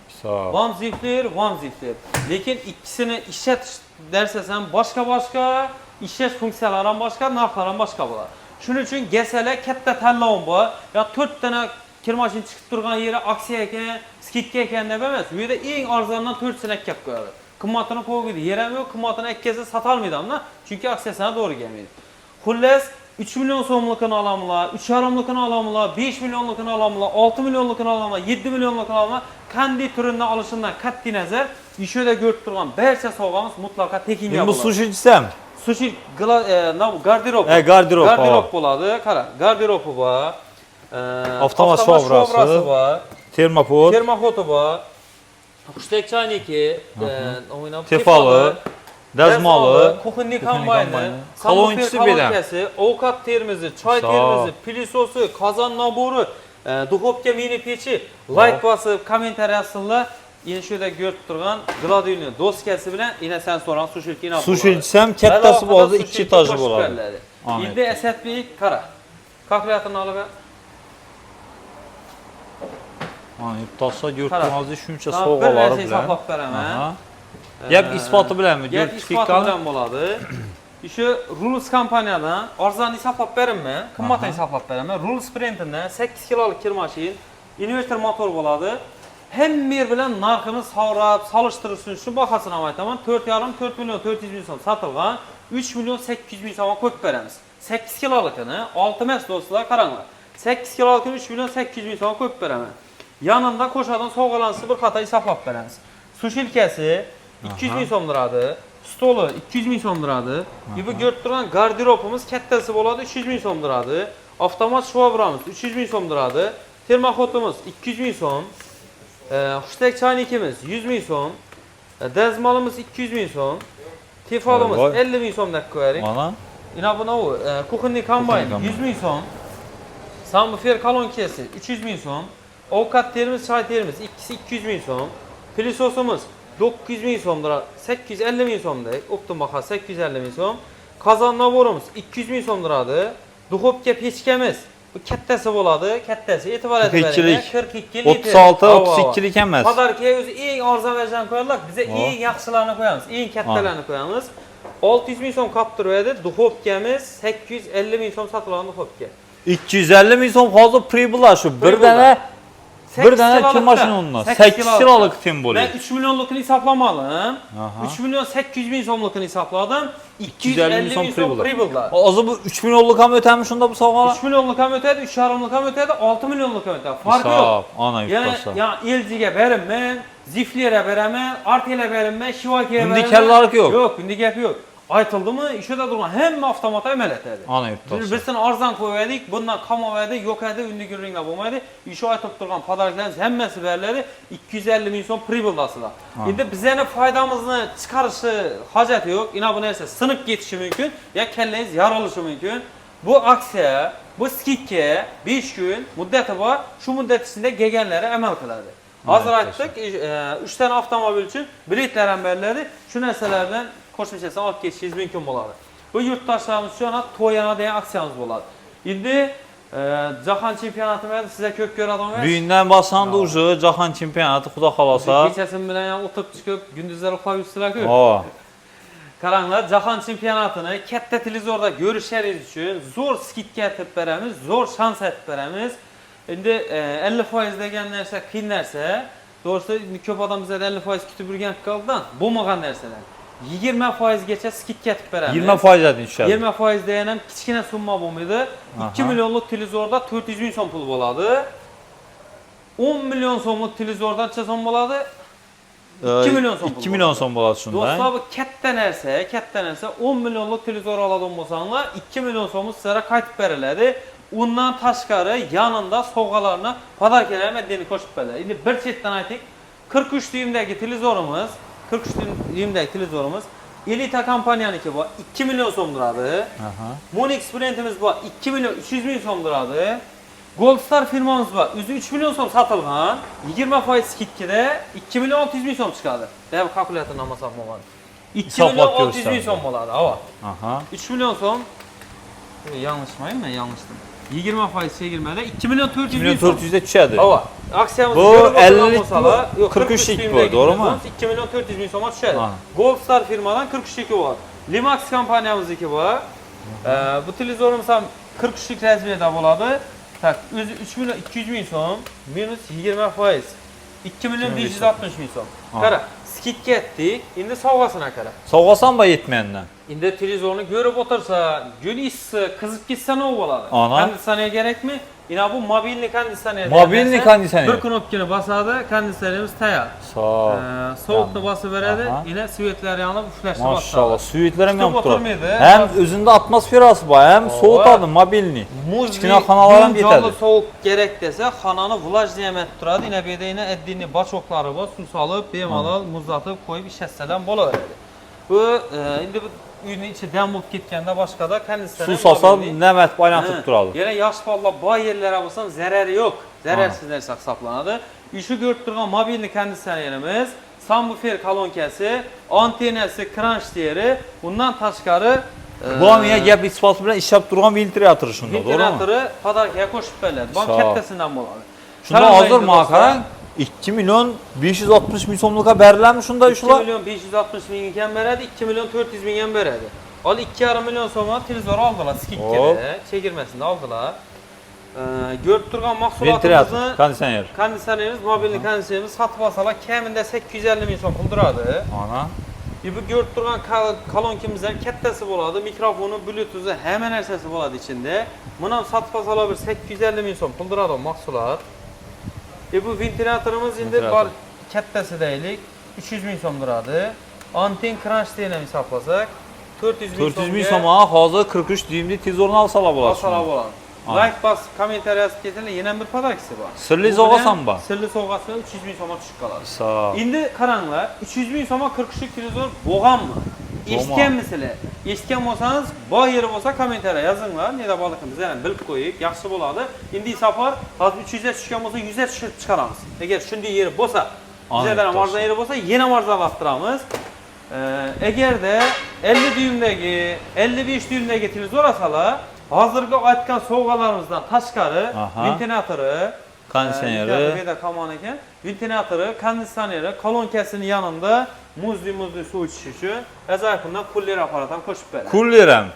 One Zifler, one Zifler. Lekin ikkisini ishlatish darsa ham boshqa-boshqa, ishlash funksiyalari ham boshqa, narxlari ham boshqa bo'ladi. Shuning uchun GS'lar katta tanlovim bor. Ya 4 dana kir mashin chiqib turgan yeri aksiya ekan, skidka ekan deb emas. Bu yerda eng arzondan 4 sini kelib qo'yadi. Qimmatini qo'yib yer ham yo'q, qimmatini ikkisi sota olmaydi-da, chunki aksiyasini to'g'ri kelmaydi. Xullas 3 million so'mlikini olamlar, 3,5likini olamlar, 5 millionlikini olamlar, 6 millionlikini olamlar, 7 millionlikini olamlar. Qanday turidan olishimdan qat'iy nazar, ishida ko'rib turgan barcha sovg'amiz mutlaqo tekinga bo'ladi. Bu sushi desam, sushi garderob. Garderob bo'ladi. Qara, garderobi bor. Avtomat shovrasi bor. Termoxoti bor. Hushtak chayniki, tefali, dazmoli, kuxinni kombayni, kolonchisi bilan, ovqat termizi, choy termizi, pilisosi, qozon nabori, duxovka mini pechi, like bosib, kommentariy yozinglar. Endi shu yerda ko'rib turgan gladiyni doskasi bilan ina sen so'rang sushilki ina. Sushi desam kattasi bo'ladi, 2 etaji bo'ladi. Endi Asadbek qara. Kalkulyatorni olib Mana yurtdoshlar yurtimizda shuncha sovg'alar bilan hisoblab beraman. Gap isboti bilanmi? Gap isboti bilan bo'ladi. Shu Rules kompaniyadan arzon hisoblab beraman, qimmatini hisoblab beraman. Rules Sprintdan 8 kilolik kir mashin, inverter motor bo'ladi. Hamma yer bilan narxini so'rab, solishtirishsin uchun bahosini aytaman. 4,5 million 400 ming so'm sotilgan, 3 million 800 ming so'mga qo'yib beramiz. 8 kilolikini 6 emas do'stlar, qaranglar. 8 kilolikini 3 million 800 ming so'mga qo'yib beraman. Yanında qo'shadigan sovg'alansa bir qator hisoblab beramiz. Sushilkasi 200 ming so'm turadi, stoli 200 ming so'm turadi. Bu ko'rib turgan garderobimiz kattasi bo'ladi, 300 ming so'm turadi. Avtomat shvobramiz 300 ming so'm turadi. Termoxotimiz 200 ming so'm. Hushtak chaynikimiz 100 ming so'm. Dazmolimiz 200 ming so'm. Tefalimiz 50 ming so'm deb qo'yarik. Mana. Ina buni kuxinni kombayn 100 ming so'm. Sambufer kolonkasi 300 ming so'm. Ovqat terimiz, choy terimiz ikkisi 200 ming so'm. Pilisosimiz 900 ming so'mdir, 850 ming so'mdek. Optim baho 850 ming so'm. Qozon naborimiz 200 ming so'm turadi. Duxovka pechkamiz bu kattasi bo'ladi, kattasi e'tibor eting. 42 litr. 36, 32 lik emas. Padarka o'zi eng arzon verjan qo'yadilar. Biz eng yaxshilarini qo'yamiz, eng kattalarni qo'yamiz. 600 ming so'm qolib turadi. Duxovkamiz 850 ming so'm sotilgan duxovka. 250 ming so'm hozir pribullar shu. Bir dana kir mashinasi 8 kilolik tim bo'ladi. Ben 3 millionlukini hesaplamadım. 3 milyon 800 ming so'mlikini hesapladım. 250 ming so'm pribullar. Hozir bu 3 millionluk ham o'tami shunda bu sovg'alar? 3 millionluk ham o'tadi, 3,5lik ham o'tadi, 6 millionluk ham o'tadi. Farqi yo'q. Ana yurtdoshlar. Ya eljiga beraman, ziflere beraman, artele beraman, shivokiga beraman. Bunda kallarik yo'q. Yo'q, bunda gap yo'q. Aytıldımı, işe durgan hamma avtomata amal etadi. Ana yurtdoshlar. Bizdan arzon qo'yaylik, bundan qamavadi, yo'q edi, unda gurringda bo'lmaydi. Işe aytib turgan padariklarimiz hammasi beriladi, 250 ming so'm pribuldasizlar. Endi bizlarning foydamizni chiqarishi hojati yo'q. Ina bu narsa sinib ketishi mumkin, ya kallangiz yaralishi mumkin. Bu aksiya, bu skidka 5 kun muddati bor. Shu muddat ichida kelganlari amal qiladi. Hozir aytdik, 3 ta avtomobil uchun biletlar ham beriladi. Shu narsalardan qo'shimchasini olib ketishingiz mumkin bo'ladi. Bu yurtdoshlarimiz uchun to'yana degan aksiyamiz bo'ladi. Endi jahon chempionatimizda sizga ko'p ko'radigan. Bugundan boshlandi уже jahon chempionati, xudo xolosa. Kechasi bilan ham o'tib chiqib, gündüzlar uxlab yursizlar-ku. Qaranglar, jahon chempionatini katta televizorda ko'rishingiz uchun zo'r skidka aytib beramiz, zo'r shans aytib beramiz. Endi 50% degan narsa qiyin narsa. To'g'risi, ko'p odam bizdan 50% kutib yurgan qoldan, bo'lmagan narsalar. 20% gacha skidka aytib beramiz. 20% dan tushadi. 20% degan ham kichkina summa bo'lmaydi. 2 millionlik televizorda 400 ming so'm pul bo'ladi. 10 million so'mlik televizordan necha so'm bo'ladi? 2 million so'm. 2 million so'm bo'ladi shunda. Do'stlar, bu katta narsa. 10 millionlik televizor oladigan bo'lsanglar, 2 million so'mni sizlarga qaytib beriladi. Undan tashqari yanında sovg'alarni, podarkalar maddani qo'shib beradi. Endi bir chetdan ayting, 43 dyumdagi televizorimiz, Elita kompanyaniki bor, 2 million so'm turadi. Monix brendimiz bor, 2 million 300 ming so'm turadi. Goldstar firmamiz bor, o'zi 3 million so'm sotilgan, 20% skidkada 2 million 600 ming so'm chiqadi. Deb kalkulyatorni olmasam bo'ladi. 2 million 600 ming so'm bo'ladi. Ava. 3 million so'm. Yanlışmaymi? Yanlışdım. 20% çekilmede 2 milyon 400 ming so'm. 400'e tushadi. Ava. Aksiyamiz bu 50 43 lik bu, doğru mu? 2 milyon 400 ming so'mga tushadi. Goldstar firmadan 43 lik bor. Limax kompaniyamizniki bor. Bu televizorimiz ham 43'lük razmerde boladı. Tak, özü 3 milyon 200 bin so'm minus 20%. 2 milyon 560 bin so'm. Qara, skidga etdik. Endi sovg'asini qara. Sovg'asan ba yetmagandan. Endi televizorni ko'rib o'tirsa, gul issiq, qizib ketsa nima bo'ladi? Ana. Konditsioner kerakmi? Yine bu mobilni konditsioner. Mobilni konditsioner. Bir knopkani bosadi, konditsionerimiz tayyor. Sovuqni bosib beradi, yine svetlar yanib, uflashni boshlaydi. Maşallah, svetlar ham yanib turadi. Hem o'zida atmosferasi bor, hem sovuqadi mobilni. Kichkina xonalar ham yetadi. Jonli sovuq kerak desa, xonani vlajniyam etib turadi. Yine bu yerda yine oddiniy bachoklari bor, suv solib, bemalol muzlatib qo'yib ishlatsadan bo'laveradi. Bu endi uyning ichi dam bo'lib ketganda boshqada konditsioner. Suv solsa navbat aylantirib turadi. Yana yaxshi holda boy yerlarga bo'lsam zarari yo'q. Zararsız narsa hisoblanadi. Uyda ko'rib turgan mobilni konditsionerimiz, subwoofer kolonkasi, antennasi, kranchteri, undan tashqari bu ham yana gap isboti bilan ishlab turgan ventilyator shunda, to'g'rimi? Ventilyatori podarkaga qo'shib beriladi. Bu kattasidan bo'ladi. Shunda hozir menga qarang, 2 milyon 560 ming so'mlikka beriladi shunda 2 milyon 560 ming ham beradi, 2 milyon 400 ming ham beradi. Hozir 2,5 milyon so'mga televizor oldilar, skidkada, chegirmasini oldilar. Ko'rib turgan mahsulotimizni, konditsionerimiz, mobilni konditsionerimiz sotib olsalar kamida 850 ming so'm pul turadi. Ana. Bu ko'rib turgan kolonkamiz ham kattasi bo'ladi, mikrofoni, bluetooth, hamma narsasi bo'ladi ichida. Buni ham sotib olsalar bir 850 ming so'm pul turadi mahsulot. Bu ventilyatorimiz endi bor kattasi deylik, 300 ming so'm turadi. Anten kranchteyni hisoblasak 400 ming so'mga hozir 43 dyumli televizorni olsalar bo'ladi. Olsalar bo'ladi. Like bas, kommentariy yozib ketinglar, yana bir podarkasi bor. Sirli sovg'asan bor. Sirli sovg'asi 300 ming so'mga tushib qoladi. Endi qaranglar, 300 ming so'mga 43 televizor bo'lganmi? Eshitganmisizlar? Eshitgan bo'lsangiz, boy yeri bo'lsa kommentariy yozinglar. Neda borligini biz ham bilib qo'yib, yaxshi bo'ladi. Endi safar hozir 300 ga tushgan bo'lsa, 100 ga tushirib chiqaramiz. Agar shunday yeri bo'lsa, bizdan ham arzon yeri bo'lsa, yana arzonlashtiramiz. Agarda 50 dyumdagi, 55 dyumdagi televizor olsalar, hozirgi aytgan sovg'alarimizdan tashqari ventilyatori, konditsioneri, ventilyatori, konditsioneri, kolonkasining yanında muzli suv ichish uchun azoyiqdan kuller apparat ham qo'shib beradi. Kuller ham.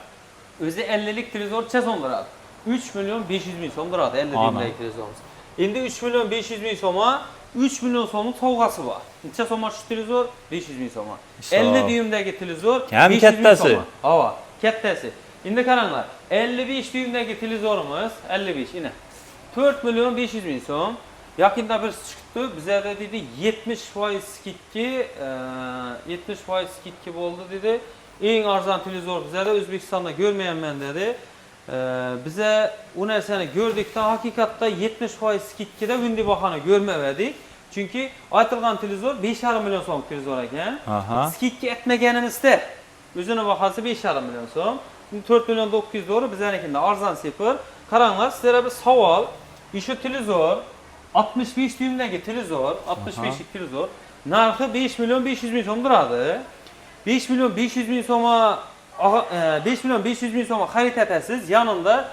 O'zi 50 lik televizor necha so'm turadi? 3 milyon 500 ming so'm turadi 50 dyumdagi televizorimiz. Endi 3 milyon 500 ming so'mga 3 milyon so'mlik sovg'asi bor. Necha so'mga shu televizor? 500 ming so'mga. 50 dyumdagi televizor 500 ming so'mga. Hava, kattasi. Endi qaranglar, 55 dyumdagi televizorimiz 55 yine 4 milyon 500 ming so'm. Yaqinda bir chiqdi, bizda dedi 70% skidki, 70% skidki bo'ldi dedi. Eng arzon televizor bizda O'zbekistonda ko'rmayapman dedi. Bize o narsani ko'rdikdan haqiqatda 70% skidkida bunday bahoni ko'rmadik. Chunki aytilgan televizor 5,5 milyon so'm televizor ekan. Skidki etmaganimizda o'zini bahasi 5,5 milyon so'm. 4 milyon 900 doğru bizlerinde arzan sıfır. Qaranglar, sizlere bir savol. Şu televizor 65 düğümdeki televizor, 65'lik televizor narxı 5 milyon 500 ming so'm turadi. 5 milyon 500 ming so'mga 5 milyon 500 ming so'mga xarid etasiz. Yanında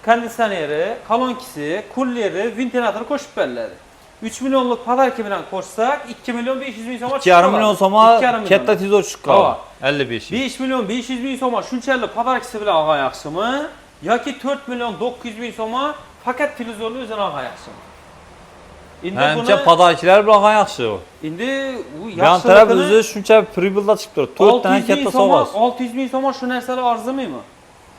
konditsioneri, kolonkisi, kulleri, ventilyatori qo'shib beriladi. 3 milyonluk podarka bilan qo'shsak 2 milyon 500 ming so'mga chiqadi. 2,5 milyon so'mga katta televizor chiqadi. 55. 5 milyon 500 ming so'mga shunchalik podarkasi bilan olgan yaxshimi? Yoki 4 milyon 900 ming so'mga faqat televizorni o'zini olgan yaxshimi? Menimcha podarkalar bilan olgan yaxshi u. Endi u yaxshi. Yan taraf o'zi shuncha pribilda chiqib turibdi. 4 tane katta sovg'asi. 600 ming so'mga shu narsalar arzimaymi?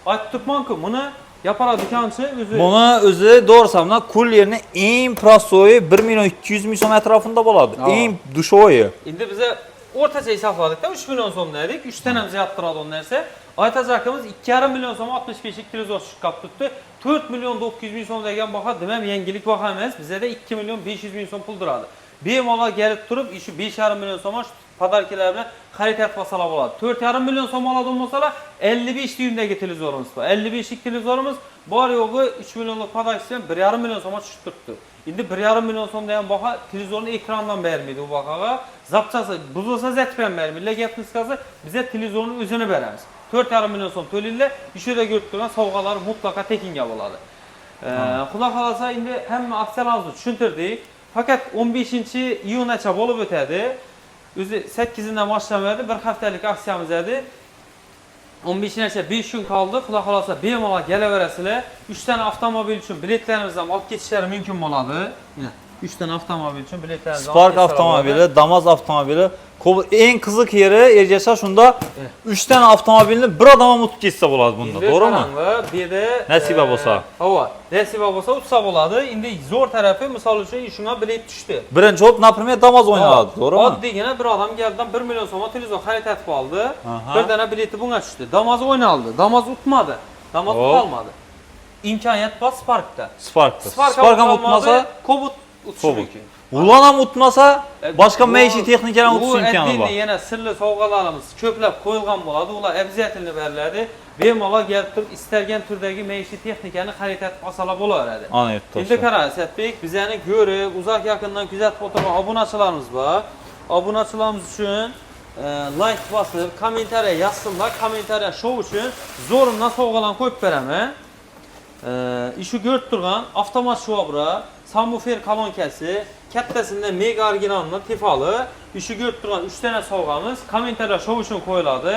Aytib turibman-ku, buni yapara dükançı özü. Buni o'zi doğrusamda kullerni eng prostoyi 1 milyon 200 ming so'm atrofida bo'ladi. Eng dushoyi. Endi bize o'rtacha hisobladik-da 3 milyon so'm dedik. 3 dan ham ziyod turadi o narsa. Aytacakımız 2,5 milyon so'm 65'lik televizor chiqib tutdi. 4 milyon 900 ming so'm degan baho demam yangilik baho emas. Bizda 2 milyon 500 ming so'm pul turadi. Bemalol kelib turib, shu 5,5 milyon so'm podarkalar bilan xarid qilib olsalar bo'ladi. 4,5 milyon so'm oladigan bo'lsalar 55 dyumdagi televizorimiz bor. 55lik televizorimiz bor yo'g'i 3 millionlik podarkasi bilan 1,5 milyon so'mga tushib turibdi. Endi 1,5 milyon so'm degan baho televizorni ekrandan bermaydi u bahoga. Zapchasi buzilsa zatban bermaydi. Gapni qilsa biz televizorni o'zini beramiz. 4,5 milyon so'm to'laylar. Ishida ko'rib turgan sovg'alar mutlaqo tekinga bo'ladi. Xudo xolasa endi hamma aksiyalarimizni tushuntirdik. Fakat 15-iyungacha bo'lib o'tadi. O'zi 8-dan boshlanadi. Bir haftalik aksiyamiz edi. 15-necha 5 kun qoldi. Xudo xolasa bemalol kelaverasizlar. 3 ta avtomobil uchun biletlarimizni ham olib ketishlari mumkin bo'ladi. Mana 3 ta avtomobil uchun biletlarimizni Spark avtomobili, Damas avtomobili. Eng qiziq yeri Ergashar shunda 3 ta avtomobilni bir odam ham o'tib ketsa bo'ladi bunda, to'g'rimi? Bu yerda Nasiba bo'lsa. Havo, nasiba bo'lsa o'tsa bo'ladi. Endi zo'r tarafi, misol uchun shunga bilet tushdi. Birinchi o'p, например, Damas o'ynadi, to'g'rimi? Oddiygina bir odam keldi, 1 million so'm televizor xarid etib oldi. Bir dana bileti bunga tushdi. Damas o'ynaldi. Damas o'tmadi. Damas o'tolmadi. Imkoniyat bor Sparkda. Spark ham o'tmasa, Cobalt o'tishi mumkin. ular ham o'tmasa, boshqa maishiy texnikalar o'tish imkoni bor. Bu yana sirli sovg'alarimiz ko'plab qo'yilgan bo'ladi. Ular обязательно beriladi. Bemalol kelib turib istalgan turdagi maishiy texnikani xarid etib olsalar bo'laveradi. Endi qarang, Satbek, bizani ko'rib, uzoq yaqindan kuzatib o'tirgan obunachilarimiz bor. Obunachilarimiz uchun like bosib, kommentariya yozsinlar. Kommentariya show uchun zo'rimdan sovg'alarni qo'yib beraman. Ishu ko'rib turgan avtomat shvabra, subwoofer kolonkasi, kattasida mega originalni tefali, ishu ko'rib turgan 3 ta sovg'amiz kommentariya show uchun qo'yiladi.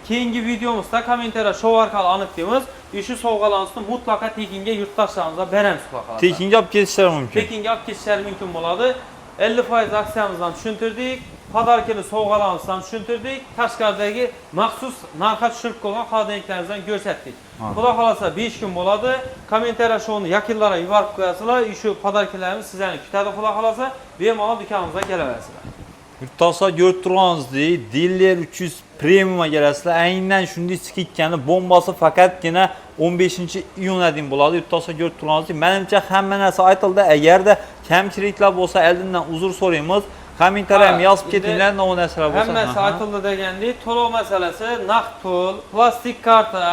Keyingi videomizda kommentariya show orqali aniqlaymiz. Ishu sovg'alarni mutlaqo tekinga yurtdoshlarimizga beramiz xohlasak. Tekinga olib ketishlari mumkin. Tekinga olib ketishlari mumkin bo'ladi. 50% aksiyamizdan tushuntirdik. Podarkini sovg'alarimizdan tushuntirdik. Tashqaridagi maxsus narxga tushirib qo'ygan xodimlarimizdan ko'rsatdik. Xudo xolasa 5 kun bo'ladi. Kommentariya showni yakunlariga yuborib qo'yasizlar. Shu podarkalarimiz sizlarni kutadi. Xudo xolasa bemalol do'konimizga kelaverasizlar. Yurtdoshlar ko'rib turganingizdek, Diller 300 Premiumga kelasizlar. Aynan shunday skidkani bombasi faqatgina 15-iyunga deyim bo'ladi. Yurtdoshlar ko'rib turganingizdek, menimcha hamma narsa aytildi. Agarda kamchiliklar bo'lsa, oldindan uzr so'raymiz. Kommentariyam yozib ketinglar, nima narsalar bo'lsa. Hammasi aytildi degandek, to'lov masalasi, naqd pul, plastik karta,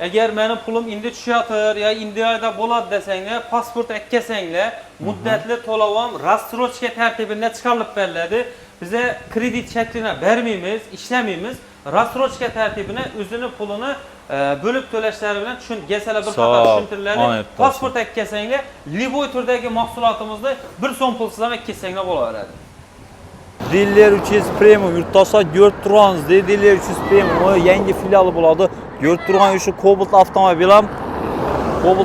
agar meni pulim endi tushayotir yo endi oyda bo'ladi desanglar, pasport ekkasanglar, muddatli to'lov ham rassrochka tartibida chiqarilib beriladi. Bize kredit shaklini bermaymiz, ishlamaymiz. Rassrochka tartibida o'zini pulini bölüp to'lashlari bilan kelsalar bir qator tushuntiriladi. Pasport ekkasanglar, liboy turdagi mahsulotimizni 1 so'm pulsiz ham ekkasanglar bo'laveradi. Diller 300 Premium yurtdoshlar ko'rib turganingizdek, Diller 300 Premium yangi filiali bo'ladi. Ko'rib turgan shu Cobalt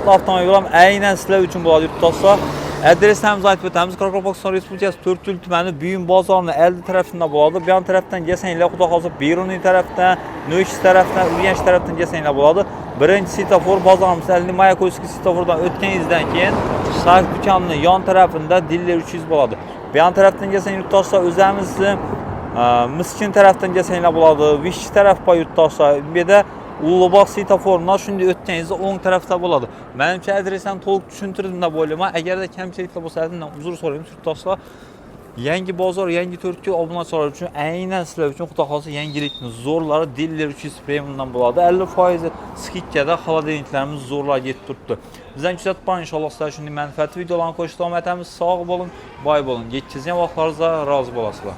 avtomobil ham aynan sizlar uchun bo'ladi yurtdoshlar. Adresimizni aytib o'tamiz. Qoraqalpog'iston Respublikasi 4 tumani Buyum bozorining oldi tarafida bo'ladi. Bu yon tarafdan kelsanglar, xudo xolsa Beruniy tarafdan, Nukus tarafdan, Urganch tarafdan kelsanglar bo'ladi. Birinchi svetofor bozorimiz Mayakovskiy svetofordan o'tganingizdan keyin Sharq do'konining yon tarafida Diller 300 bo'ladi. Bu yon tarafdan kelsanglar yurtdoshlar, o'zimizni Miskin tarafdan kelsanglar bo'ladi. Vishchi taraf bor yurtdoshlar. Bu yerda Ulug'bog' svetofordan shunday o'tganingizda o'ng tarafda bo'ladi. Menimcha adresini to'liq tushuntirdim deb o'ylayman. Agarda kamchiliklar bo'lsa, uzr so'raymiz yurtdoshlar. Yangi bozor, yangi 4 kun obunachilar uchun aynan sizlar uchun xudo xolsa yangilikni zo'rlari Diller 300 Premiumdan bo'ladi. 50% skidkada xolodilniklarimiz zo'rlar yetib turibdi. Bizdan kuzatib boring, inshaalloh sizlar shunday manfaatli videolarni ko'rishga davom etamiz. Sog' bo'ling, boy bo'ling. Yetkazgan vaqtlaringizda rozi bo'lasizlar.